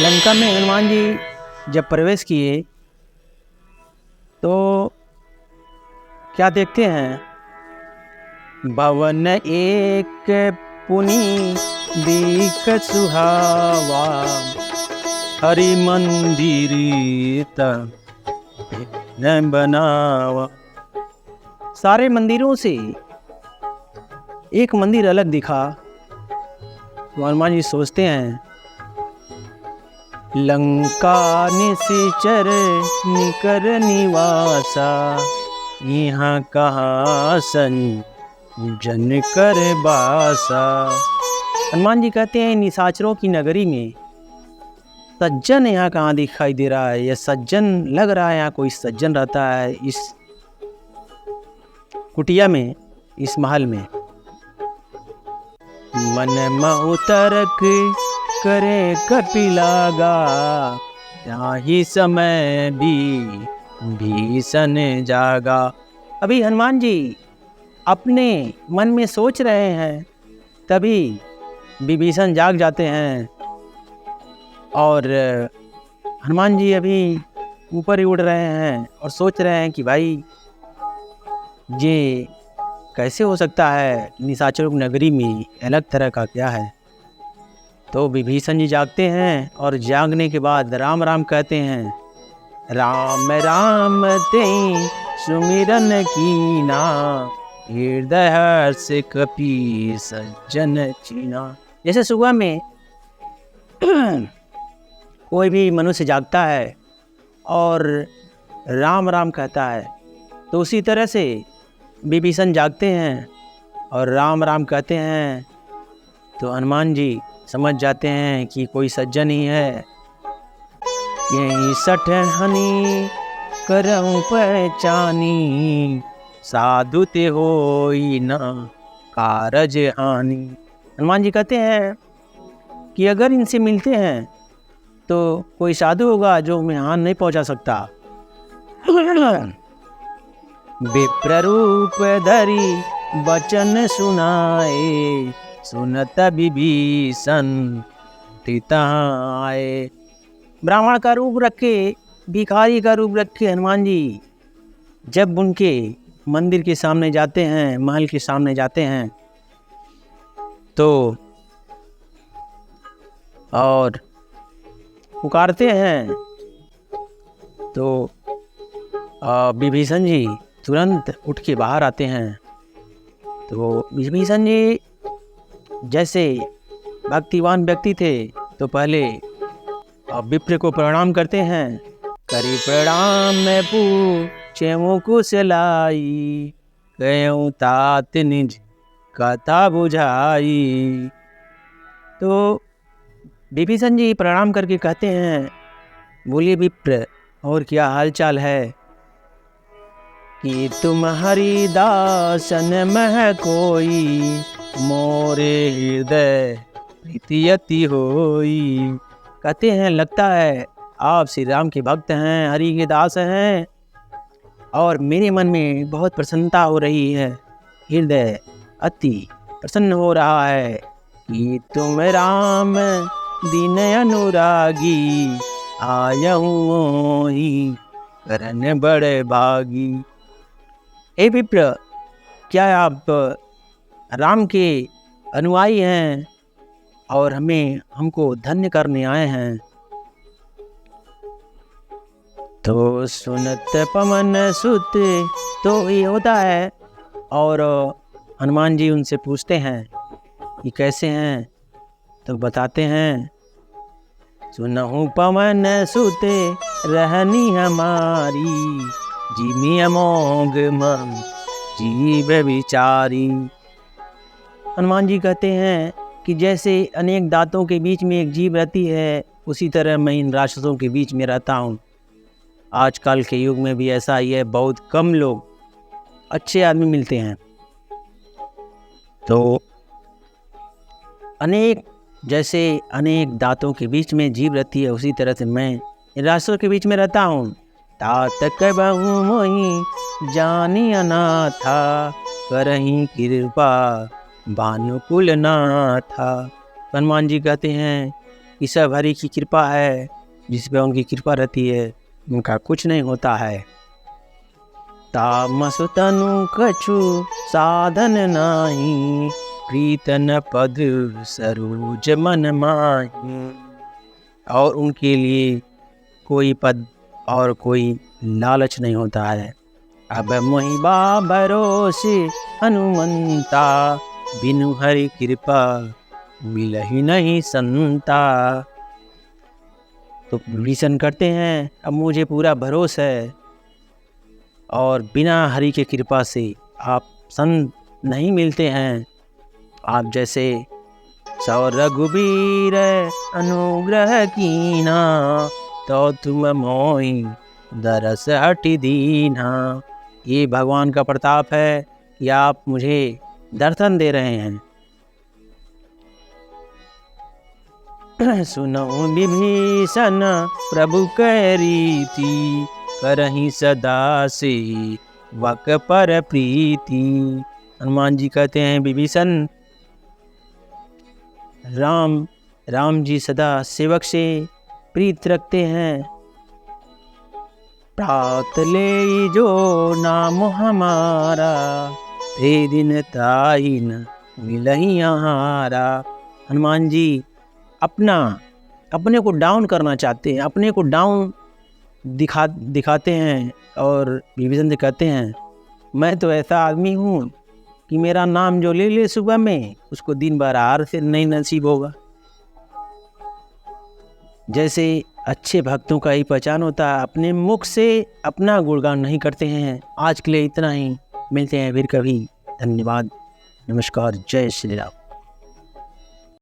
लंका में हनुमान जी जब प्रवेश किए तो क्या देखते हैं? भवन एक पुनि दीख सुहावा, हरि मंदिर न बनावा। सारे मंदिरों से एक मंदिर अलग दिखा। तो हनुमान जी सोचते हैं, लंका निशिचर निकर निवासा, यहाँ कहाँ जन कर बासा। हनुमान जी कहते हैं, निशाचरों की नगरी में सज्जन यहाँ कहाँ दिखाई दे रहा है? यह सज्जन लग रहा है यहाँ कोई सज्जन रहता है इस कुटिया में, इस महल में। मन महु तरक करे कपिलागा, ही समय भी भीषण जागा। अभी हनुमान जी अपने मन में सोच रहे हैं, तभी विभीषण जाग जाते हैं। और हनुमान जी अभी ऊपर ही उड़ रहे हैं और सोच रहे हैं कि भाई ये कैसे हो सकता है, निशाचरों की नगरी में अलग तरह का क्या है। तो विभीषण जी जागते हैं और जागने के बाद राम राम कहते हैं। राम राम ते सुमिरन कीना, हृदय हर्ष कपि सज्जन चीना। जैसे सुबह में कोई भी मनुष्य जागता है और राम राम कहता है, तो उसी तरह से विभीषण जागते हैं और राम राम कहते हैं। तो हनुमान जी समझ जाते हैं कि कोई सज्जन ही है। यही सठहनी करऊं पहचानी, साधु ते होई न कारज हानि। हनुमान जी कहते हैं कि अगर इनसे मिलते हैं तो कोई साधु होगा जो हमें हानि नहीं पहुंचा सकता। विप्र रूप धरी वचन सुनाए, सुनत विभीषण आए। ब्राह्मण का रूप रखे, भिखारी का रूप रखे हनुमान जी जब उनके मंदिर के सामने जाते हैं, महल के सामने जाते हैं, तो और पुकारते हैं, तो विभीषण जी तुरंत उठ के बाहर आते हैं। तो विभीषण जी जैसे भक्तिवान व्यक्ति थे, तो पहले विप्र को प्रणाम करते हैं। करी प्रणाम मैं पूछे कुशलाई, कयूं तात निज कथा बुझाई। तो विभीषण जी प्रणाम करके कहते हैं, बोलिए विप्र, और क्या हाल चाल है? कि तुम हरिदासन मह कोई, मोरे हृदय प्रीतियति होई। कहते हैं, लगता है आप श्री राम के भक्त हैं, हरि के दास हैं, और मेरे मन में बहुत प्रसन्नता हो रही है, हृदय अति प्रसन्न हो रहा है कि तुम राम दीन अनुरागी, आयहूँ ही करन बड़े भागी। हे विप्र, क्या आप राम के अनुयायी हैं और हमको धन्य करने आए हैं? तो सुनत पवन सुत, तो ये होता है। और हनुमान जी उनसे पूछते हैं कि कैसे हैं, तो बताते हैं, सुनहु पवन सुत रहनी हमारी, जिमी अमोघ मन जीव विचारी। हनुमान जी कहते हैं कि जैसे अनेक दांतों के बीच में एक जीव रहती है, उसी तरह मैं इन राक्षसों के बीच में रहता हूँ। आजकल के युग में भी ऐसा ही है, बहुत कम लोग अच्छे आदमी मिलते हैं। तो जैसे अनेक दांतों के बीच में जीव रहती है, उसी तरह से मैं इन राक्षसों के बीच में रहता हूँ। तात कहबहु मोहि जानी अनाथा, करहीं कृपा भानुकुल नाथा। हनुमान जी कहते हैं कि सब हरि की कृपा है, जिस पे उनकी कृपा रहती है उनका कुछ नहीं होता है। तामस तनु कछु साधन नाही, प्रीतन पद सरोज मन माही। और उनके लिए कोई पद और कोई लालच नहीं होता है। अब मोहिबा भरोसे हनुमंता, बिनु हरि कृपा मिलहि नहीं संता। तो विभीषण करते हैं अब मुझे पूरा भरोसा है और बिना हरि के कृपा से आप संत नहीं मिलते हैं। आप जैसे सौ रघुबीर अनुग्रह कीना, तो तुम मोहि दरस हटि दीना। ये भगवान का प्रताप है कि आप मुझे दर्शन दे रहे हैं। सुनो विभीषण प्रभु कह रीति, करहि सदा से वक पर प्रीति। हनुमान जी कहते हैं विभीषण, राम जी सदा सेवक से प्रीत रखते हैं। प्रात ले जो नाम हमारा, ते दिन ताई न मिलहि आहारा। हनुमान जी अपने को डाउन करना चाहते हैं, अपने को डाउन दिखाते हैं और विभीषण से कहते हैं मैं तो ऐसा आदमी हूँ कि मेरा नाम जो ले ले सुबह में उसको दिन भर आहार से नहीं नसीब होगा। जैसे अच्छे भक्तों का ही पहचान होता है, अपने मुख से अपना गुणगान नहीं करते हैं। आज के लिए इतना ही, मिलते हैं फिर कभी। धन्यवाद, नमस्कार, जय श्री राम।